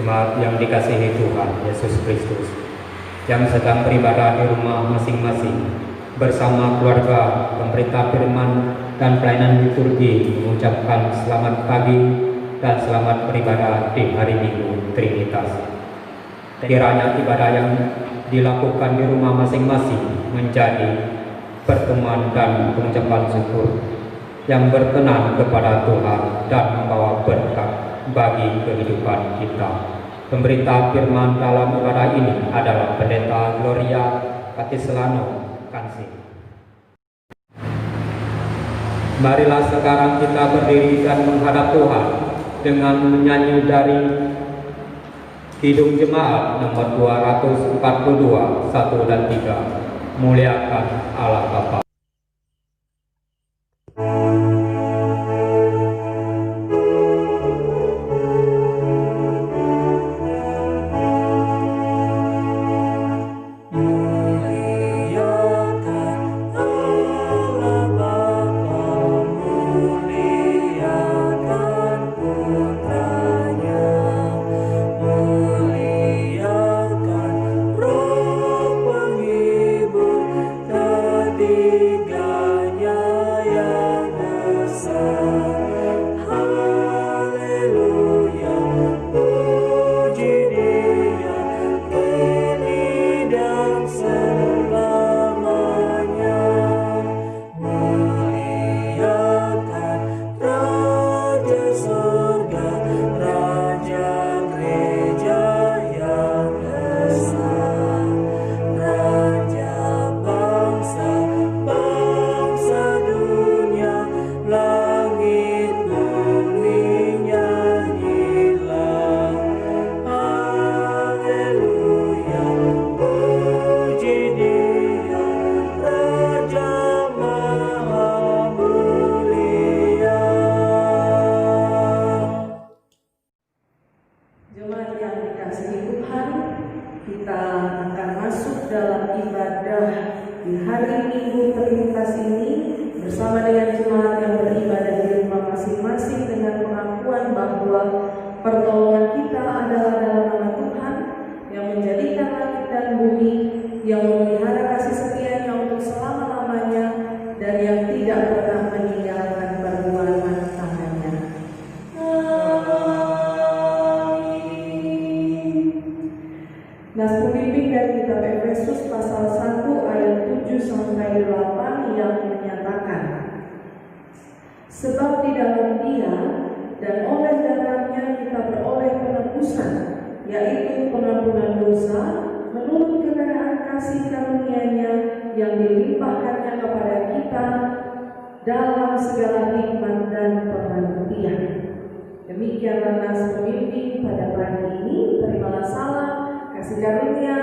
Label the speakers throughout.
Speaker 1: Jemaat yang dikasihi Tuhan Yesus Kristus, yang sedang beribadah di rumah masing-masing bersama keluarga, pemberita firman dan pelayanan liturgi, mengucapkan selamat pagi dan selamat beribadah di hari Minggu Trinitas. Kiranya ibadah yang dilakukan di rumah masing-masing menjadi pertemuan dan pengucapan syukur yang berkenan kepada Tuhan dan membawa berkat bagi kehidupan kita. Pemberita firman dalam ibadah ini adalah Pendeta Gloria Katiselano Kansi. Marilah sekarang kita berdiri dan menghadap Tuhan dengan menyanyi dari Kidung Jemaat nomor 242, 1 dan 3, Muliakan Allah Bapa.
Speaker 2: Sebab di dalam Dia dan oleh darahnya kita beroleh penebusan, yaitu pengampunan dosa, menurut kekayaan kasih karunia-Nya yang dilimpahkannya kepada kita dalam segala hikmat dan pengertian. Demikianlah nas pemimpin pada pagi ini. Terimalah salam, kasih karunia,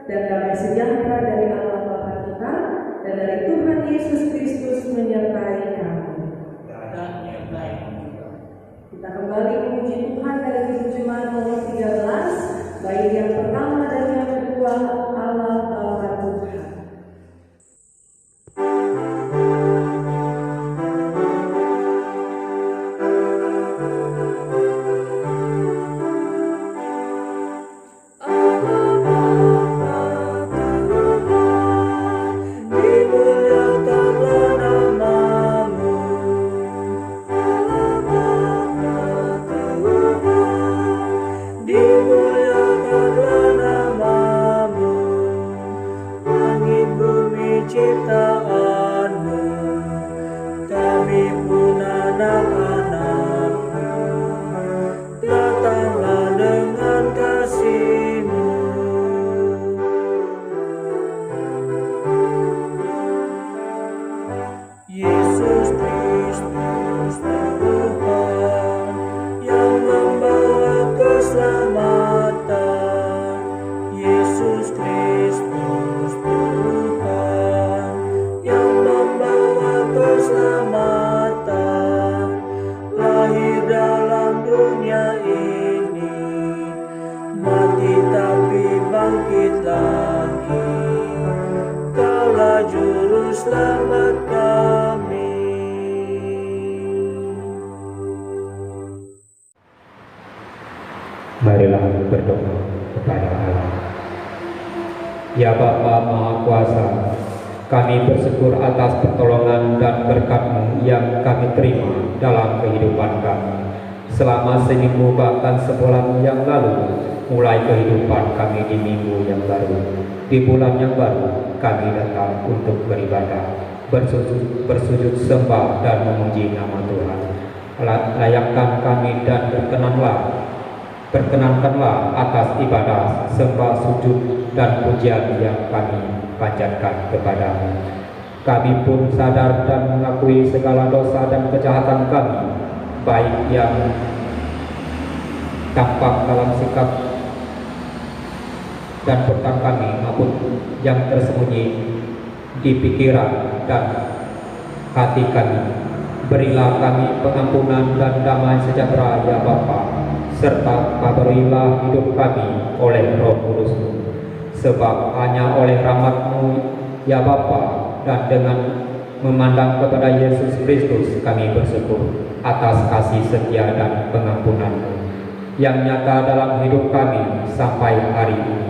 Speaker 2: dan damai sejahtera dari Allah Bapa kita dan dari Tuhan Yesus Kristus menyertai kamu. Kita kembali memuji Tuhan dari Kidung Jemaat nomor 13, bait yang pertama dan yang kedua, Allah Bapa Tuhan.
Speaker 3: Selamat kami.
Speaker 1: Marilah Ya Bapa Maha Kuasa, kami bersyukur atas pertolongan dan berkat-Mu yang kami terima dalam kehidupan kami. Selama seminggu bahkan sebulan yang lalu, mulai kehidupan kami di minggu yang baru. Di bulan yang baru, kami datang untuk beribadah, bersujud sembah dan memuji nama Tuhan. Layakkan kami dan berkenankanlah atas ibadah, sembah, sujud, dan pujian yang kami panjatkan kepadamu. Kami pun sadar dan mengakui segala dosa dan kejahatan kami, baik yang tampak dalam sikap dan perbuatan kami maupun yang tersembunyi di pikiran dan hati kami. Berilah kami pengampunan dan damai sejahtera ya Bapa, serta kabarilah hidup kami oleh Roh Kudus-Mu. Sebab hanya oleh rahmat-Mu ya Bapa, dan dengan memandang kepada Yesus Kristus kami bersyukur atas kasih setia dan pengampunan-Mu yang nyata dalam hidup kami sampai hari ini.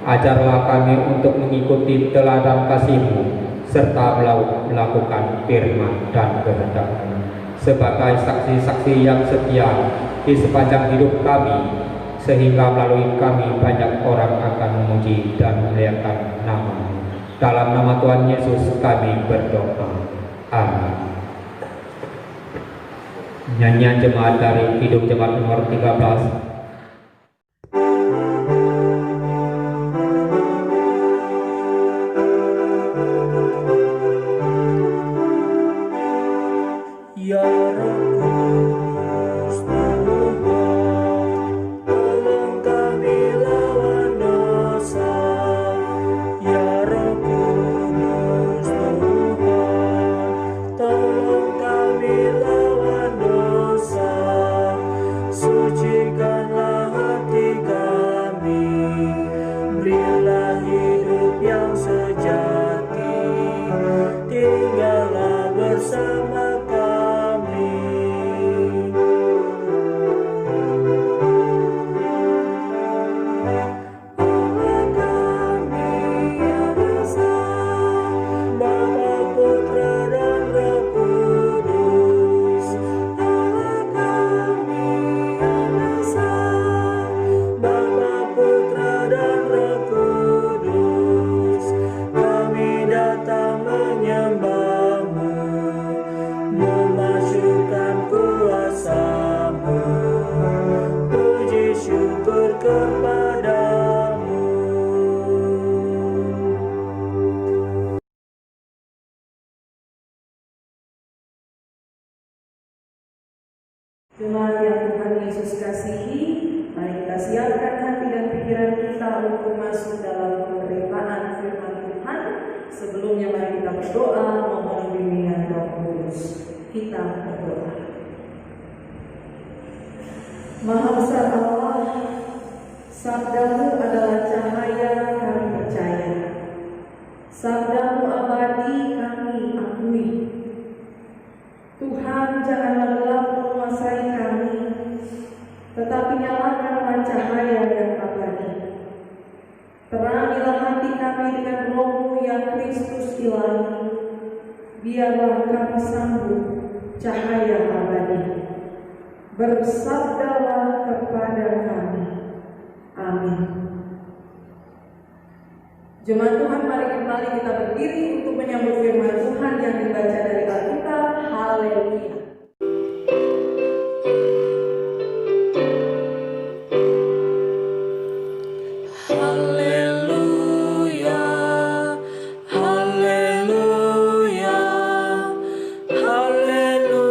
Speaker 1: Ajarlah kami untuk mengikuti teladan kasih-Mu serta melakukan firman dan kehendak-Mu sebagai saksi-saksi yang setia di sepanjang hidup kami, sehingga melalui kami banyak orang akan memuji dan memuliakan nama-Mu. Dalam nama Tuhan Yesus kami berdoa. Amin. Nyanyian jemaat dari Kidung Jemaat nomor 13.
Speaker 3: Ya Roh Kudus Tuhan, tolong kami lawan dosa. Ya Roh Kudus Tuhan, tolong kami lawan dosa. Sucikanlah hati kami, berilah hidup yang sejati, tinggallah bersama
Speaker 2: Jemaat yang Tuhan Yesus kasihi, mari kita siapkan hati dan pikiran kita untuk masuk dalam penderitaan firman Tuhan. Sebelumnya mari kita berdoa mohon bimbingan Roh Kudus. Kita berdoa. Maha besar Allah, sabda-Mu adalah cahaya kami percaya. Sabda-Mu abadi kami akui. Tuhan, janganlah gelap menguasai kami, tetapi nyalakanlah cahaya yang abadi. Terangilah hati kami dengan Roh-Mu yang Kristus ilahi. Biarlah kami sambut cahaya abadi. Bersabdalah kepada kami. Amin. Jemaat Tuhan, mari kembali kita berdiri untuk menyambut firman Tuhan yang dibaca dari Alkitab. Haleluya.
Speaker 3: Haleluya, haleluya, haleluya.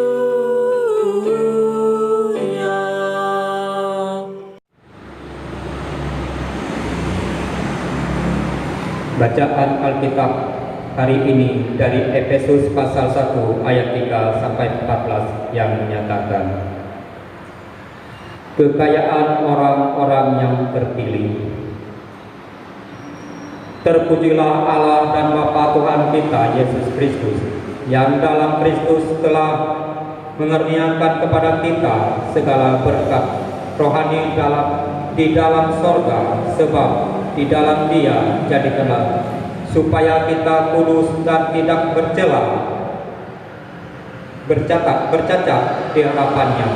Speaker 1: Bacaan Alkitab hari ini dari Efesus pasal 1 ayat 3 sampai 14 yang menyatakan kekayaan orang-orang yang terpilih. Terpujilah Allah dan Bapa Tuhan kita Yesus Kristus, yang dalam Kristus telah mengerniakan kepada kita segala berkat rohani di dalam sorga, sebab di dalam Dia jadikanlah supaya kita kudus dan tidak bercela, bercacat di hadapannya.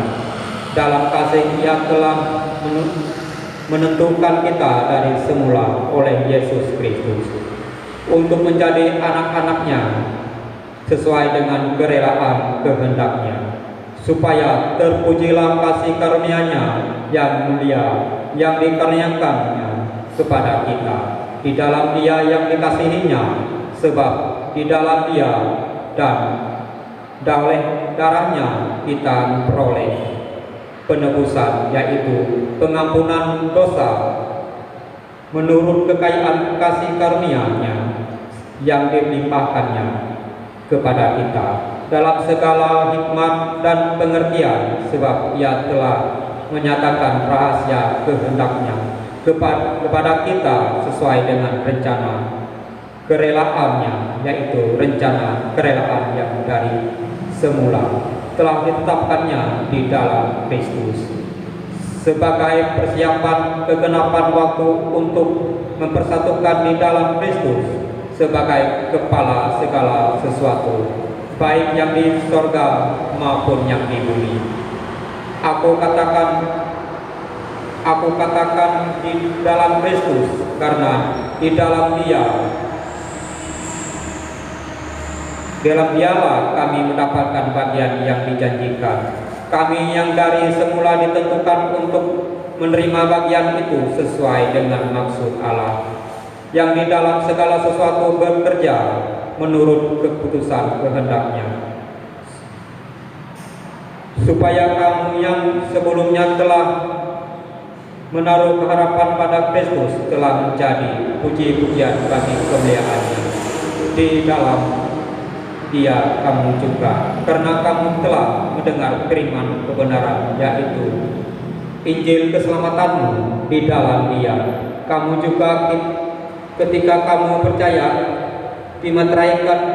Speaker 1: Dalam kasih Ia telah menentukan kita dari semula oleh Yesus Kristus untuk menjadi anak-anaknya sesuai dengan kerelaan kehendak-Nya, supaya terpujilah kasih karunia-Nya yang mulia yang dikaruniakannya kepada kita di dalam Dia yang dikasihinya, sebab di dalam Dia dan oleh darah-Nya kita memperoleh penebusan, yaitu pengampunan dosa menurut kekayaan kasih karunia-Nya yang dilimpahkannya kepada kita dalam segala hikmat dan pengertian, sebab Ia telah menyatakan rahasia kehendak-Nya kepada kita sesuai dengan rencana kerelaan-Nya, yaitu rencana kerelaan yang dari semula telah ditetapkannya di dalam Kristus sebagai persiapan kegenapan waktu untuk mempersatukan di dalam Kristus sebagai kepala segala sesuatu, baik yang di sorga maupun yang di bumi. Aku katakan di dalam Kristus, karena di dalam Dialah kami mendapatkan bagian yang dijanjikan. Kami yang dari semula ditentukan untuk menerima bagian itu sesuai dengan maksud Allah, yang di dalam segala sesuatu bekerja menurut keputusan kehendak-Nya, supaya kamu yang sebelumnya telah menaruh harapan pada Kristus telah menjadi puji-pujian bagi kemuliaan-Nya. Di dalam Dia kamu juga, karena kamu telah mendengar firman kebenaran, yaitu Injil keselamatanmu. Di dalam Dia kamu juga ketika kamu percaya dimeteraikan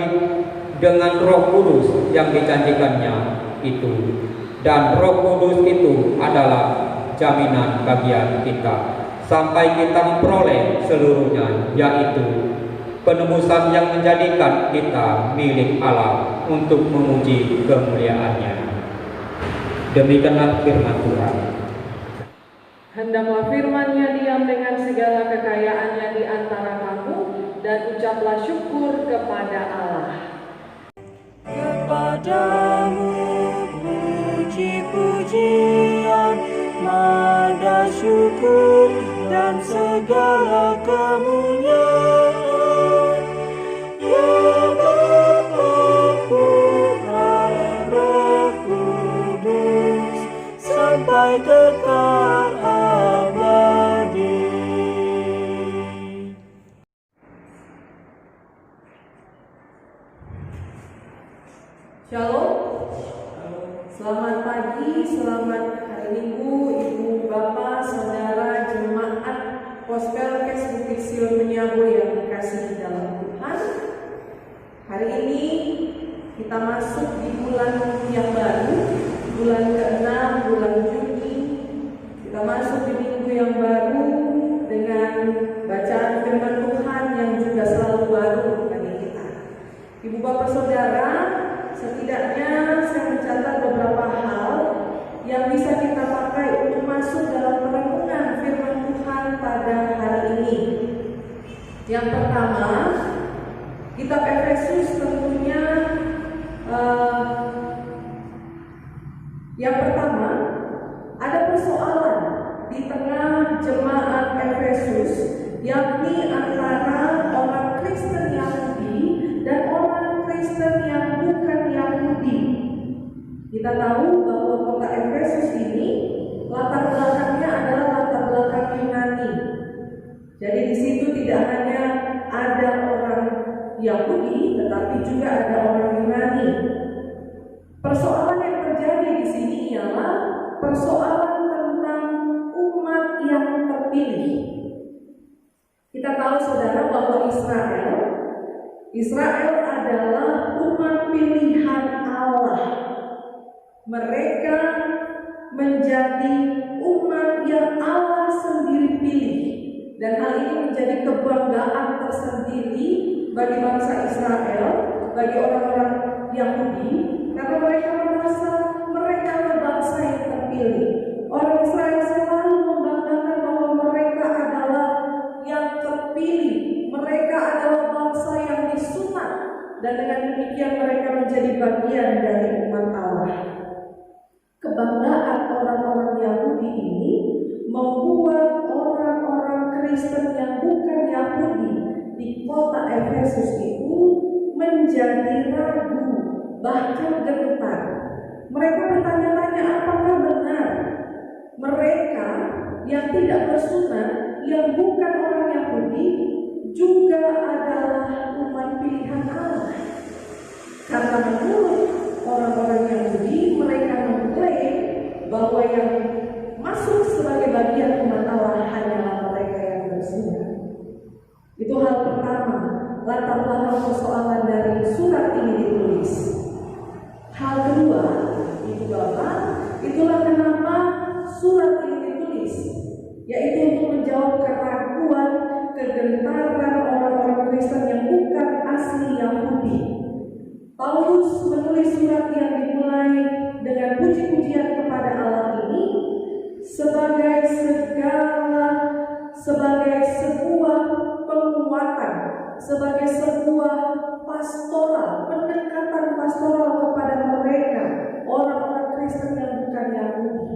Speaker 1: dengan Roh Kudus yang dijanjikannya itu, dan Roh Kudus itu adalah jaminan bagian kita sampai kita memperoleh seluruhnya, yaitu penebusan yang menjadikan kita milik Allah untuk memuji kemuliaan-Nya. Demikianlah firman Tuhan.
Speaker 2: Hendaklah firman-Nya diam dengan segala kekayaannya di antara kamu, dan ucaplah syukur kepada Allah.
Speaker 3: Kepadamu puji-pujian, nada syukur dan segala kemuliaan. Ya Bapa, Putra, Roh Kudus, sampai kekal abadi.
Speaker 2: Shalom. Selamat pagi, selamat hari Minggu, Ibu, Bapak, Saudara, Jemaat Gospel Kes Bukit Sion Menyabo yang dikasihi di dalam Tuhan. Hari ini kita masuk di bulan yang baru, bulan ke-6, bulan Juni. Kita masuk di minggu yang baru dengan bacaan firman Tuhan yang juga selalu baru bagi kita. Ibu, Bapak, Saudara, setidaknya saya mencatat beberapa hal yang bisa kita pakai untuk masuk dalam perenungan firman Tuhan pada hari ini. Yang pertama, kitab Efesus tentunya yang pertama ada persoalan di tengah jemaat Efesus, yakni antara orang Kristen Yahudi dan orang Kristen yang bukan Yahudi. Kita tahu bahwa kota Efesus ini latar belakangnya adalah latar belakang Yunani. Jadi di situ tidak hanya ada orang Yahudi, tetapi juga ada orang Yunani. Persoalan yang terjadi di sini ialah persoalan tentang umat yang terpilih. Kita tahu, saudara, bahwa Israel adalah umat pilihan Allah. Mereka menjadi umat yang Allah sendiri pilih. dan hal ini menjadi kebanggaan tersendiri bagi bangsa Israel, bagi orang-orang Yahudi, karena mereka merasa mereka adalah bangsa yang terpilih. Orang Israel selalu membanggakan bahwa mereka adalah yang terpilih, mereka adalah bangsa yang disunat, dan dengan demikian mereka menjadi bagian dari umat Allah. Kebanggaan orang-orang Yahudi ini membuat orang-orang Kristen yang bukan Yahudi di kota Efesus itu menjadi ragu, bahkan gentar. Mereka bertanya-tanya, apakah benar mereka yang tidak bersunat, yang bukan orang Yahudi, juga adalah umat pilihan Allah? Karena menurut orang-orang Yahudi, mereka mengklaim bahwa yang masuk sebagai bagian umat Allah hanyalah mereka yang bersunat. Itu hal pertama, latar belakang persoalan dari surat ini ditulis. Hal kedua, Ibu Bapak, itulah kenapa surat ini ditulis, yaitu untuk menjawab keraguan, kegentaran orang-orang Kristen yang bukan asli Yahudi. Paulus menulis surat yang dimulai dengan puji-pujian kepada Allah ini sebagai sebuah penguatan, sebagai sebuah pastoral, pendekatan pastoral kepada mereka, orang-orang Kristen yang bukan Yahudi.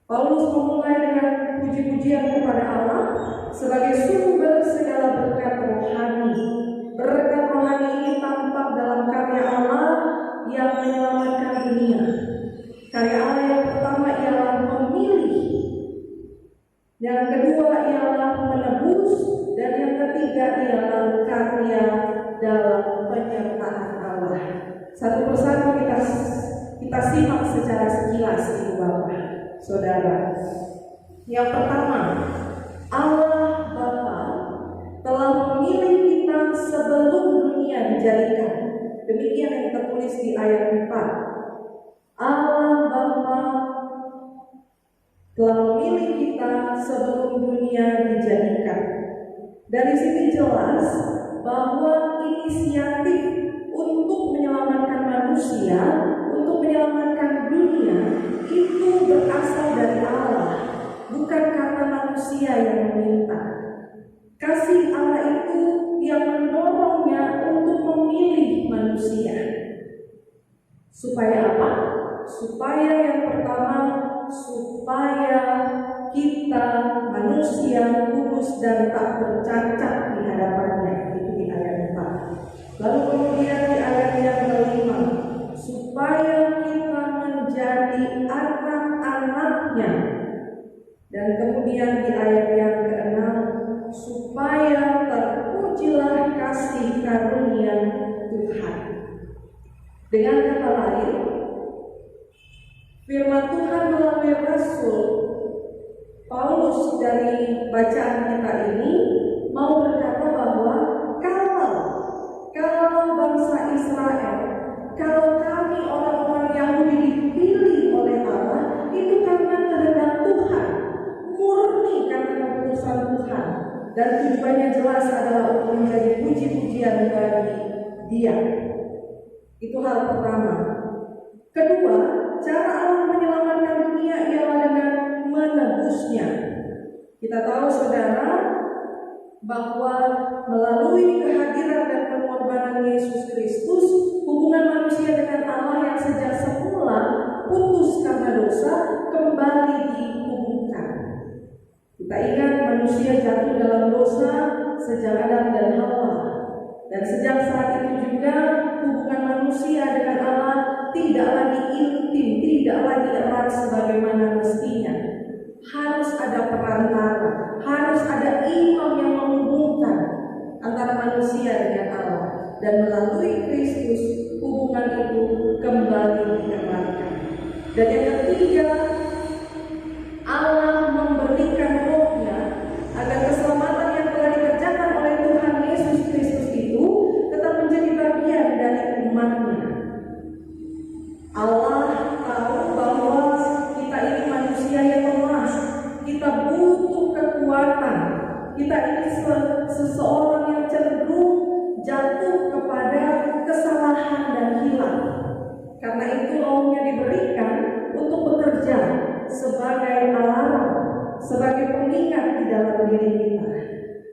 Speaker 2: Paulus memulai dengan puji-pujian kepada Allah sebagai sumber segala berkat rohani. Berkat rohani ini tampak dalam karya Allah yang menyelamatkan dunia. Karya Allah yang pertama ialah memilih, yang kedua ialah menebus, dan yang ketiga ialah karya dalam penyertaan Allah. Satu persatu kita simak secara sekilas, Ibu Bapak, Saudara. Yang pertama, Allah Bapa telah memilih kita sebelum dunia dijadikan. Demikian yang tertulis di ayat 4. Allah Bapa telah memilih kita sebelum dunia dijadikan. Dari sini jelas bahwa inisiatif untuk menyelamatkan manusia, untuk menyelamatkan dunia, itu berasal dari Allah, bukan karena manusia yang meminta. Kasih Allah itu yang mendorongnya untuk memilih manusia. Supaya apa? Supaya yang pertama, supaya kita manusia kudus dan tak bercacat di hadapannya. Itu di ayat 4. Lalu kemudian di ayat yang kelima, supaya kita menjadi anak-anaknya. Dan kemudian di ayat yang ke-6, supaya terpujilah kasih karunia Tuhan. Dengan kata lain, firman Tuhan melalui Rasul Paulus dari bacaan kita ini mau berkata bahwa kalau bangsa Israel, kalau kami orang-orang Yahudi dipilih oleh Allah, itu karena kehendak Tuhan, murni karena keputusan Tuhan, dan tujuannya jelas adalah untuk menjadi puji-pujian bagi Dia. Itu hal pertama. Kedua, cara Allah menyelamatkan dunia ialah dengan menebusnya. Kita tahu, saudara, bahwa melalui kehadiran dan pengorbanan Yesus Kristus, hubungan manusia dengan Allah yang sejak semula putus karena dosa kembali dihubungkan. Kita ingat manusia jatuh dalam dosa sejak Adam dan Hawa, dan sejak saat itu juga hubungan manusia dengan Allah tidak lagi intim, tidak lagi erat sebagaimana mestinya. Harus ada perantara, harus ada imam yang menghubungkan antara manusia dengan Allah, dan melalui Kristus hubungan itu kembali dieratkan. Dan yang ketiga, Allah memberikan Roh-Nya agar keselamatan yang telah dikerjakan oleh Tuhan Yesus Kristus itu tetap menjadi bagian dari umat-Nya. Allah tahu bahwa kita ini manusia yang lemah, kita butuh kekuatan, kesalahan dan hilaf. Karena itu rohnya diberikan untuk bekerja sebagai alarm, sebagai pengingat di dalam diri kita.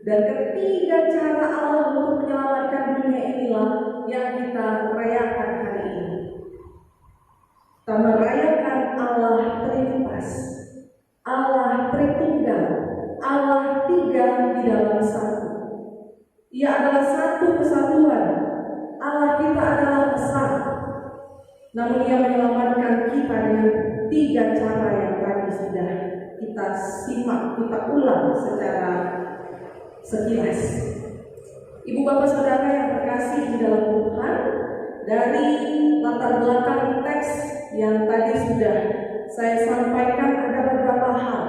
Speaker 2: Dan ketiga cara Allah untuk menyelamatkan dunia inilah yang kita rayakan hari ini. Kita merayakan Allah Trinitas, Allah Tritunggal, Allah tiga di dalam satu. Ia adalah satu kesatuan. Allah kita adalah besar, namun Ia menyelamatkan kita dengan tiga cara yang tadi sudah kita simak, kita ulang secara sekilas. Ibu bapak saudara yang terkasih di dalam Tuhan, dari latar belakang teks yang tadi sudah saya sampaikan, ada beberapa hal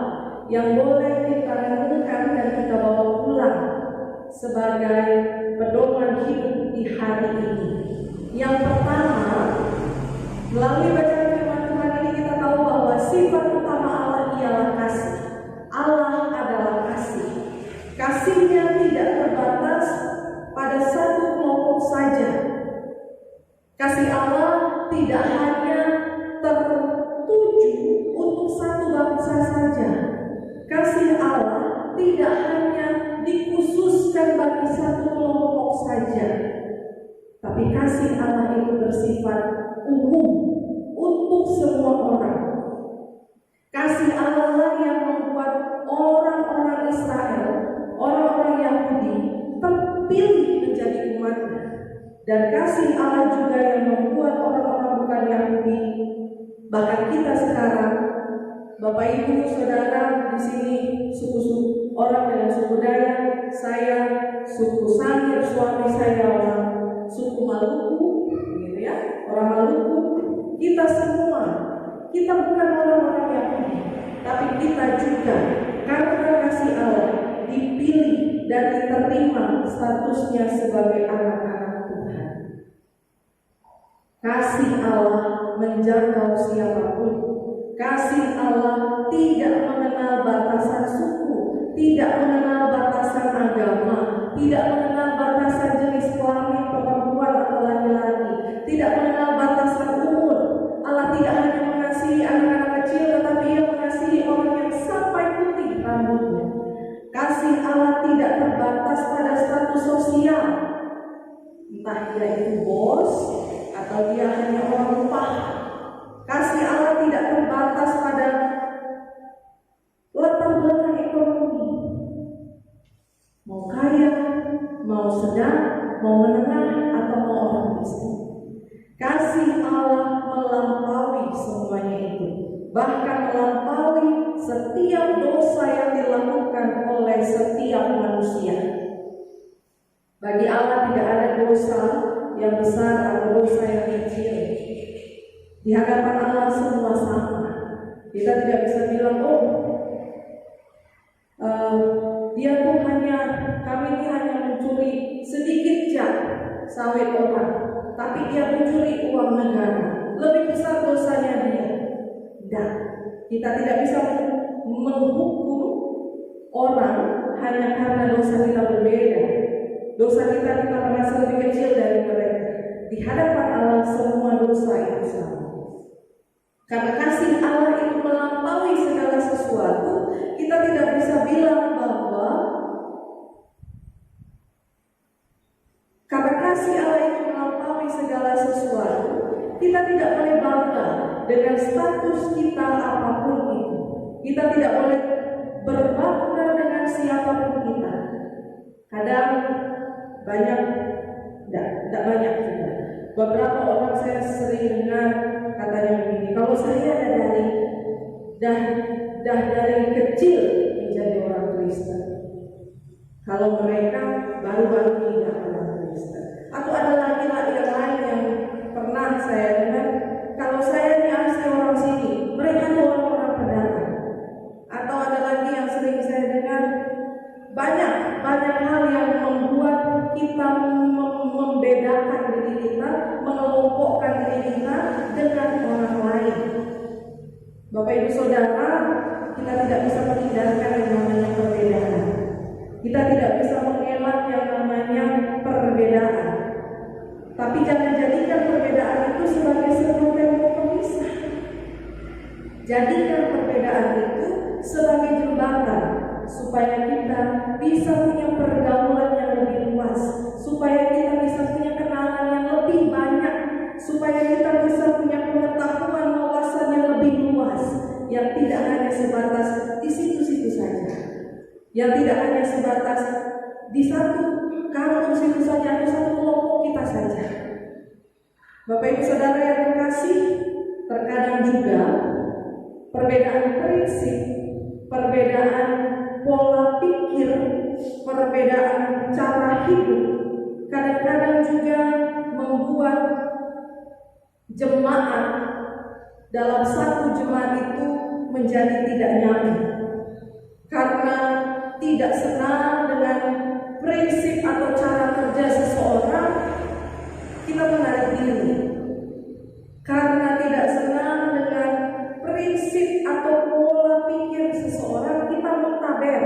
Speaker 2: yang boleh kita renungkan dan kita bawa pulang sebagai pedoman hidup di hari ini. Yang pertama, melalui bacaan firman Tuhan ini kita tahu bahwa sifat utama Allah ialah kasih. Allah adalah kasih. Kasihnya tidak terbatas pada satu kelompok saja. Kasih Allah tidak hanya tertuju untuk satu bangsa saja. Kasih Allah tidak hanya dikhususkan bagi satu kelompok saja, tapi kasih Allah itu bersifat umum untuk semua orang. Kasih Allah lah yang membuat orang-orang Israel, orang-orang Yahudi terpilih menjadi umatnya. Dan kasih Allah juga yang membuat orang-orang bukan Yahudi, bahkan kita sekarang, Bapak Ibu Saudara di sini, suku-suku orang dengan suku Dayak, saya suku Sangir, suami saya orang suku Maluku, gitu ya, orang Maluku. Kita semua, kita bukan orang-orang Yahudi, tapi kita juga karena kasih Allah dipilih dan diterima statusnya sebagai anak-anak Tuhan. Kasih Allah menjangkau siapapun. Kasih Allah tidak mengenal batasan suku, tidak mengenal batasan agama, tidak mengenal batasan jenis kelamin perempuan atau laki-laki, tidak mengenal batasan umur. Allah tidak hanya mengasihi anak-anak kecil, tetapi Ia mengasihi orang yang sampai putih rambutnya. Kasih Allah tidak terbatas pada status sosial, entah dia itu bos atau dia hanya orang upah. Kasih Allah tidak terbatas pada latar belakang ekonomi, mau kaya, mau sedang, mau menengah, atau mau orang miskin. Kasih Allah melampaui semuanya itu, bahkan melampaui setiap dosa yang dilakukan oleh setiap manusia. Bagi Allah tidak ada dosa yang besar atau dosa yang kecil. Di hadapan Allah semua sama. Kita tidak bisa bilang, dia tuh kami ini hanya mencuri sedikit jam sawit orang, tapi dia mencuri uang negara. Lebih besar dosanya dia. Dan kita tidak bisa menghukum orang hanya karena dosa kita berbeda. Dosa kita merasa lebih kecil dari mereka. Di hadapan Allah semua dosa itu sama. Karena kasih Allah itu melampaui segala sesuatu, kita tidak bisa bilang bahwa karena kasih Allah itu melampaui segala sesuatu, kita tidak boleh bangga dengan status kita apapun itu. Kita tidak boleh berbangga dengan siapapun kita. Kadang banyak, tidak banyak juga. Beberapa orang saya sering dengar katanya begini, kalau saya dari kecil menjadi orang Kristen, kalau mereka baru-baru tidak orang Kristen. Atau ada laki-laki yang lain yang pernah saya dengar, kalau saya ini asli orang sini, mereka itu orang-orang pendatang. Atau ada lagi yang sering saya dengar, banyak hal yang membuat kita membedakan diri kita, mengelompokkan diri kita dengan orang lain. Bapak Ibu Saudara, kita tidak bisa menghindarkan yang namanya perbedaan. Kita tidak bisa mengelak yang namanya perbedaan. Tapi jangan jadikan perbedaan itu sebagai sebuah tembok pemisah. Jadikan perbedaan itu sebagai jembatan supaya kita bisa punya pergaulan yang lebih luas, supaya kita bisa punya kenalan yang lebih banyak, supaya kita bisa punya pengetahuan wawasan yang lebih luas, yang tidak hanya sebatas di situ-situ saja, yang tidak hanya sebatas di satu kampus itu saja atau satu kelompok kita saja. Bapak Ibu Saudara yang terkasih, terkadang juga perbedaan prinsip, perbedaan pola pikir, perbedaan cara hidup kadang-kadang juga membuat jemaat dalam satu jemaat itu menjadi tidak nyaman karena tidak senang dengan prinsip atau cara kerja seseorang. Kita menarik diri karena tidak senang dengan prinsip atau pola pikir seseorang. Kita muntaber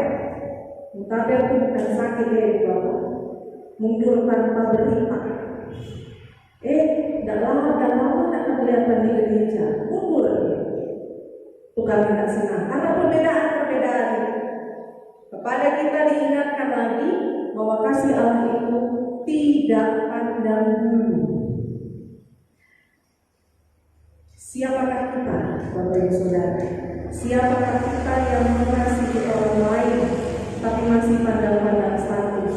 Speaker 2: itu bukan sakit ya Bapak, mundur tanpa berita. Tidak lama tak kelihatan di gereja, mundur. Bukan tidak senang karena perbedaan itu. Kepada kita diingatkan lagi bahwa kasih Allah itu tidak pandang bulu. Siapakah kita, Bapak Ibu Saudara? Siapakah kita yang mengasihi orang lain tapi masih pandang-pandang status?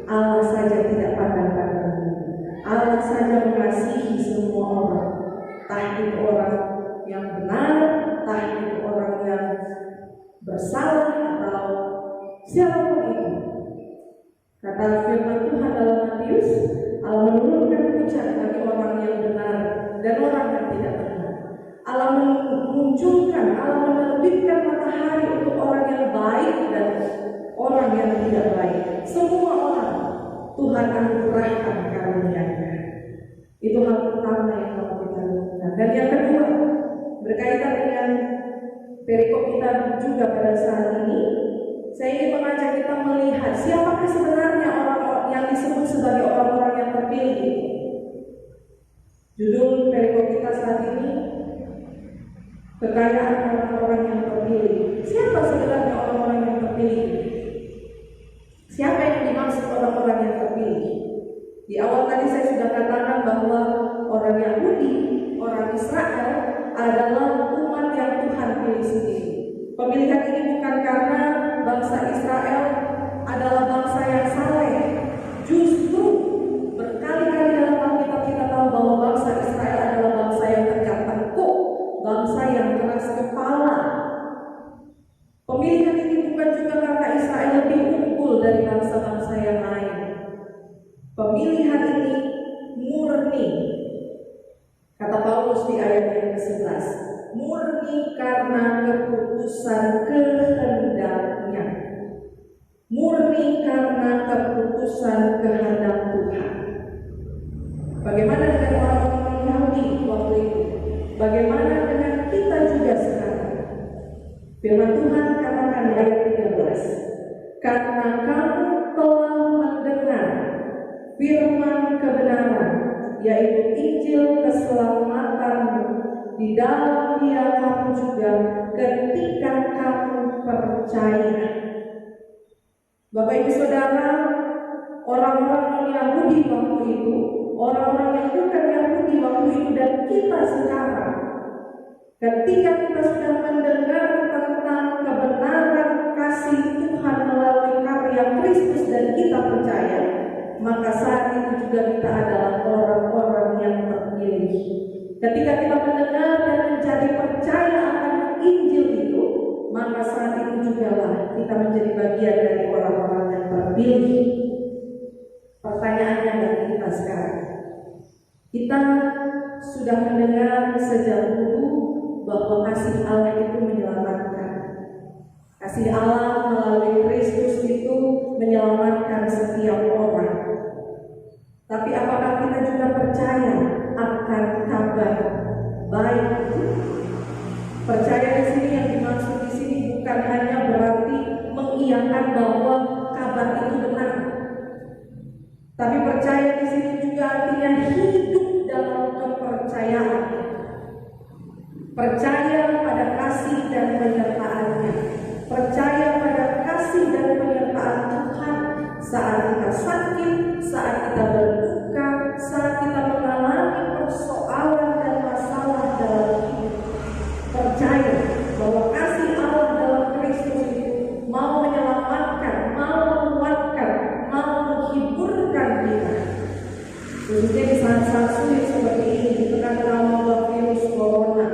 Speaker 2: Allah saja tidak pandang-pandang bulu. Allah saja mengasihi semua orang, entah itu orang yang benar, entah itu orang yang bersalah atau siapapun itu. Kata firman Tuhan dalam Matius, Allah menurunkan hujan bagi orang yang benar dan orang yang tidak benar. Allah memunculkan, Allah menerbitkan matahari untuk orang yang baik dan orang yang tidak baik. Semua orang Tuhan anugerahkan karunia-Nya. Itu hal pertama yang perlu kita lakukan. Dan yang kedua, berkaitan dengan perikop kita juga pada saat ini, saya ingin mengajak kita melihat siapakah sebenarnya orang-orang yang disebut sebagai orang-orang yang terpilih. Judul perikop kita saat ini, kekayaan orang-orang yang terpilih. Siapa sebenarnya orang-orang yang terpilih? Siapa yang dimaksud orang-orang yang terpilih? Di awal tadi saya sudah katakan bahwa orang Yahudi, orang Israel adalah umat yang Tuhan pilih sendiri. Pemilihan ini bukan karena bangsa Israel adalah bangsa yang saleh. Justru berkali-kali dalam Alkitab kita tahu bahwa bangsa Israel adalah bangsa yang tegak tengkuk, bangsa yang keras kepala. Pemilihan ini bukan juga karena Israel lebih unggul dari bangsa-bangsa yang lain. Pemilihan ini murni, kata Paulus di ayat yang ke-11, murni karena keputusan kehendaknya, murni karena keputusan kehendak Tuhan. Bagaimana dengan orang-orang Yahudi waktu itu? Bagaimana dengan kita juga sekarang? Firman Tuhan katakan di ayat 13, karena kamu telah mendengar firman kebenaran, yaitu Injil keselamatanmu, di dalam Dia kamu juga ketika kamu percaya. Bapak Ibu Saudara, orang-orang Yahudi waktu itu, orang-orang yang bukan Yahudi waktu itu, dan kita sekarang, ketika kita sudah mendengar tentang kebenaran kasih Tuhan melalui karya Kristus dan kita percaya, maka saat itu juga kita adalah orang-orang yang terpilih. Ketika kita mendengar dan menjadi percaya akan Injil itu, maka saat itu juga lah kita menjadi bagian dari orang-orang yang terpilih. Pertanyaannya bagi kita sekarang, kita sudah mendengar sejak dulu bahwa kasih Allah itu menyelamatkan. Kasih Allah melalui Kristus itu menyelamatkan setiap orang. Tapi apakah kita juga percaya akan kabar baik itu? Percaya di sini yang dimaksud di sini bukan hanya berarti mengiyakan bahwa kabar itu benar. Tapi percaya di sini juga artinya hidup dalam kepercayaan. Percaya pada kasih dan penyertaan-Nya. Percaya pada kasih dan penyertaan Tuhan saat kita sakit, saat kita berduka, saat kita mengalami persoalan dan masalah dalam hidup. Percaya bahwa kasih Allah dalam Kristus itu mau menyelamatkan, mau menguatkan, mau menghiburkan kita. Khususnya di saat-saat sulit seperti ini, di tengah-tengah wabah virus corona.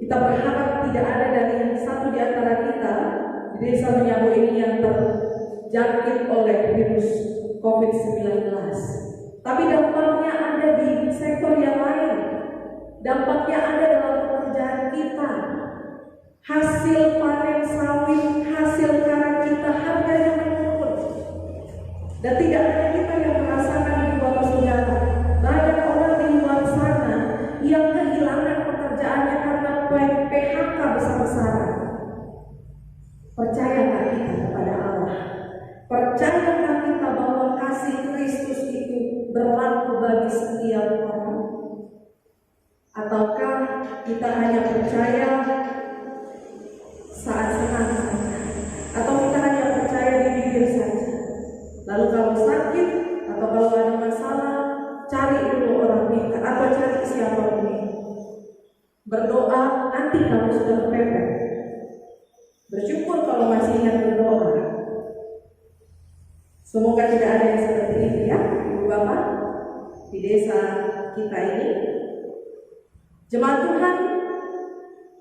Speaker 2: Kita berharap tidak ada dari satu di antara kita di desa Menyabo ini yang terjangkit oleh virus COVID-19. Tapi dampaknya ada di sektor yang lain. Dampaknya ada dalam pekerjaan kita. Hasil panen sawit, hasil karang kita harganya menurun. Dan tidak hanya kita yang merasakan itu, Bapak Saudara. Banyak orang di luar sana yang kehilangan pekerjaannya karena PHK besar-besaran. Percayakah kita kepada Allah? Percayakah kita bahwa kasih Kristus itu berlaku bagi setiap orang? Ataukah kita hanya percaya saat senang saja? Atau kita hanya percaya di bibir saja? Lalu kalau sakit atau kalau ada masalah, cari dulu orang pintar atau cari siapapun itu. Berdoa nanti kamu sudah kepepet. Bersyukur kalau masih ingat berdoa. Semoga tidak ada yang seperti itu ya, Ibu Bapak, di desa kita ini. Jemaat Tuhan,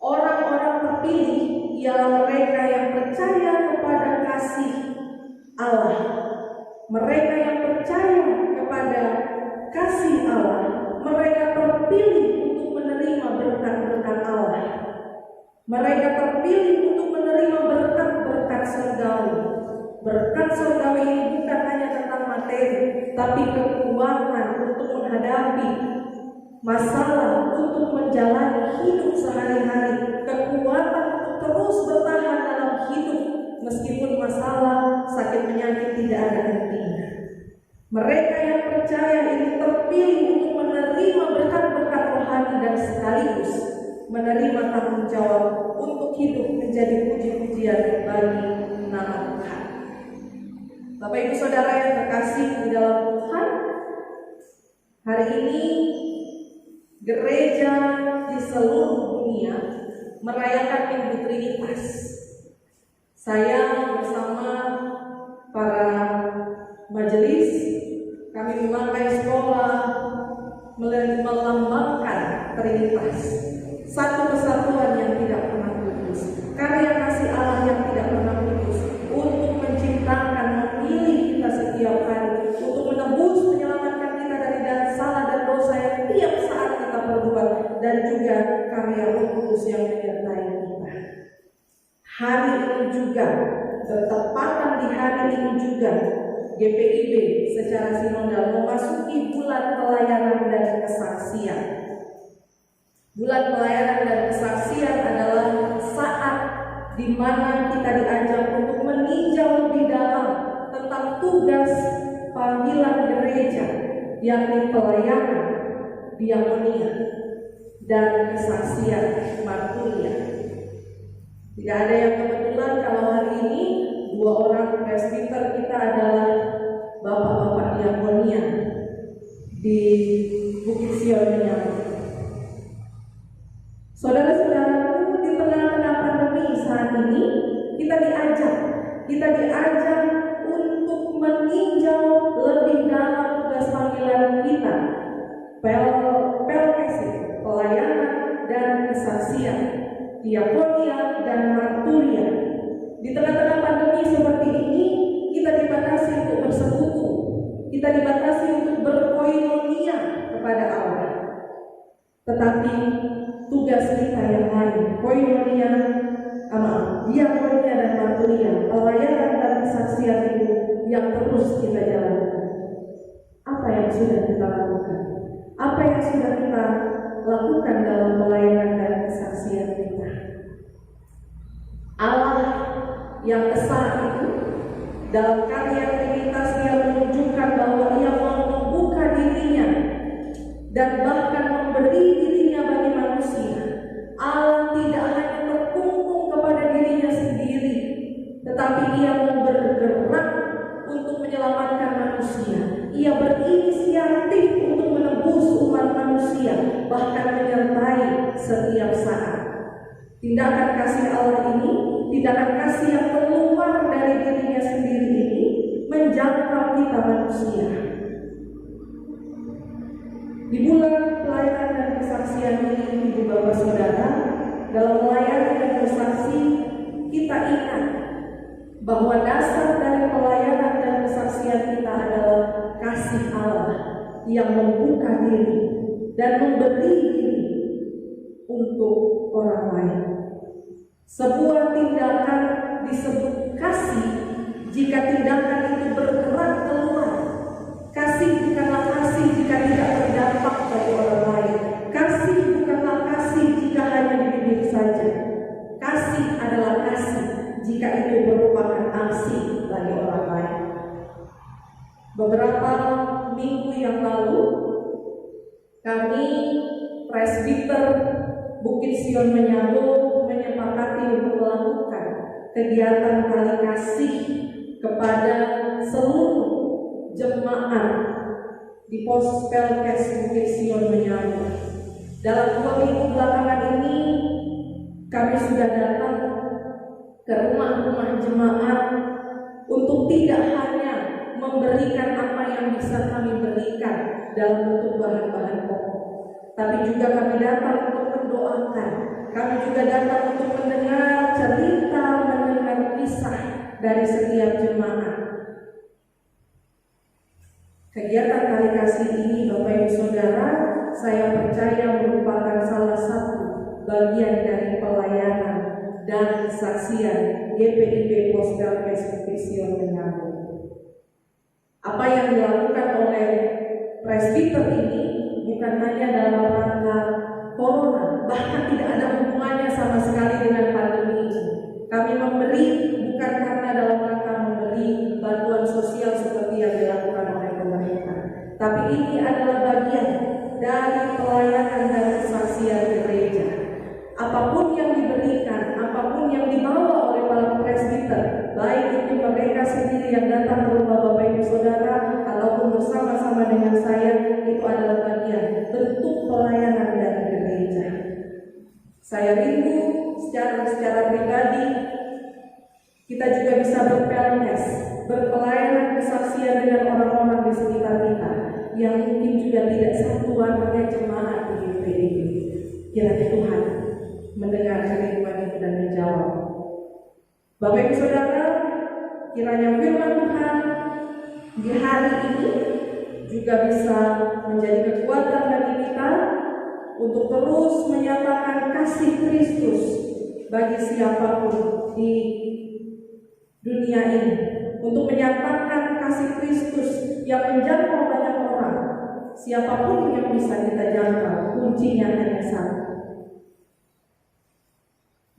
Speaker 2: orang-orang terpilih ialah mereka yang percaya kepada kasih Allah. Mereka yang percaya kepada kasih Allah, mereka terpilih untuk menerima berkat-berkat Allah. Mereka terpilih untuk menerima berkat-berkat surgawi. Berkat surgawi ini bukan hanya tentang materi, tapi kekuatan untuk menghadapi masalah, untuk menjalani hidup sehari-hari, kekuatan untuk terus bertahan dalam hidup meskipun masalah, sakit penyakit tidak ada hentinya. Mereka yang percaya ini terpilih untuk menerima berkat-berkat rohani dan sekaligus menerima tanggung jawab untuk hidup menjadi puji-pujian bagi nama Tuhan. Bapak Ibu Saudara yang terkasih di dalam Tuhan, hari ini gereja di seluruh dunia merayakan Minggu Trinitas. Saya bersama para majelis, kami memakai sekolah melambangkan Trinitas, satu kesatuan yang tidak pernah putus, karya kasih Allah yang tidak pernah putus, untuk menciptakan, memilih kita setiap hari, untuk menebus, menyelamatkan kita dari salah dan dosa yang tiap saat kita perbuat, dan juga karya Roh Kudus yang menyertai kita. Hari ini juga, bertepatan di hari ini juga, GPIB secara sinodal memasuki bulan pelayanan dan kesaksian. Bulan pelayanan dan kesaksian adalah saat di mana kita diajak untuk meninjau lebih dalam tentang tugas panggilan gereja, yakni pelayanan, diakonia, dan kesaksian marturia. Tidak ada yang kebetulan kalau hari ini dua orang presbiter kita adalah bapak-bapak diakonia di Bukit Sion Menyabo. Saudara-saudaraku, di tengah-tengah pandemi saat ini kita diajak untuk meninjau lebih dalam tugas panggilan kita, PLKS, pelayanan dan kesaksian, diakonia dan marturia. Di tengah-tengah pandemi seperti ini, kita dibatasi untuk bersekutu, kita dibatasi untuk berkoinonia kepada Allah. Tetapi tugas kita yang lain, koinonia, diakonia dan marturia, pelayanan dan kesaksian itu yang terus kita jalankan. Apa yang sudah kita lakukan? Apa yang sudah kita lakukan dalam pelayanan dan kesaksian kita? Allah yang besar itu. Dalam karya Trinitas dia menunjukkan bahwa ia mau membuka dirinya dan bahkan memberi dirinya bagi manusia. Allah tidak hanya terkungkung kepada dirinya sendiri, tetapi ia mau bergerak untuk menyelamatkan manusia. Ia berinisiatif untuk menebus umat manusia, bahkan menyertai setiap saat. Tindakan kasih Allah ini, tindakan kasih yang keluar dari dirinya sendiri ini, menjangkau kita manusia. Di bulan pelayanan dan kesaksian ini, Ibu Bapak Saudara, dalam melayani dan bersaksi, kita ingat bahwa dasar dari pelayanan dan kesaksian kita adalah kasih Allah yang membuka diri dan memberi diri untuk orang lain. Sebuah tindakan disebut kasih jika tindakan itu bergerak keluar. Kasih bukanlah kasih jika tidak berdampak bagi orang lain. Kasih bukanlah kasih jika hanya di bibir saja. Kasih adalah kasih jika itu merupakan aksi bagi orang lain. Beberapa minggu yang lalu, kami Presbiter Bukit Sion Menyambung menyepakati untuk melakukan kegiatan tali kasih kepada seluruh jemaat di pos Pelkes Bukit Sion Menyambung. Dalam 2 minggu belakangan ini, kami sudah datang ke rumah-rumah jemaat untuk tidak hanya memberikan apa yang bisa kami berikan dalam bentuk bahan-bahan pokok, tapi juga kami datang untuk mendoakan. Kami juga datang untuk mendengar cerita, mendengar kisah dari setiap jemaat. Kegiatan tali kasih ini, Bapak Ibu Saudara, saya percaya merupakan salah satu bagian dari pelayanan dan kesaksian GPIB Pos Pelkes Bukit Sion Menyambung. Apa yang dilakukan oleh presbiter ini bukan hanya dalam rangka corona, bahkan tidak ada hubungannya sama sekali dengan pandemi ini. Kami memberi bukan karena dalam rangka memberi bantuan sosial seperti yang dilakukan oleh pemerintah, tapi ini adalah bagian dari pelayanan dan kesaksian gereja. Apapun yang diberikan, apapun yang dibawa oleh para presbiter, baik itu mereka sendiri yang datang ke rumah Bapak Ibu Saudara ataupun bersama-sama dengan saya, itu adalah bagian bentuk pelayanan dari gereja. Saya rindu secara pribadi kita juga bisa berpelkes, berpelayanan kesaksian dengan orang-orang di sekitar kita yang mungkin juga tidak satuan dengan jemaat di GPIB. Kiranya Tuhan mendengar kerinduan itu dan menjawab. Bapak Ibu Saudara, kiranya firman Tuhan di hari ini juga bisa menjadi kekuatan bagi kita untuk terus menyatakan kasih Kristus bagi siapapun di dunia ini, untuk menyatakan kasih Kristus yang menjangkau banyak orang. Siapapun yang bisa kita jangkau, kuncinya hanya satu: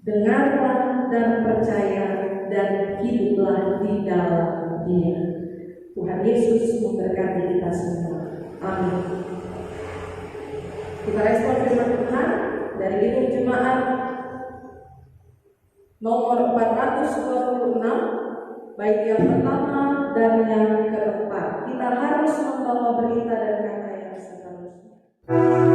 Speaker 2: dengarlah dan percaya dan hiduplah di dalam Dia. Tuhan Yesus memberkati kita semua. Amin. Kita respon firman Tuhan dari Gedung Jemaat nomor 426, baik yang pertama dan yang keempat. Kita harus membawa berita dan kata yang seterusnya.
Speaker 3: Dan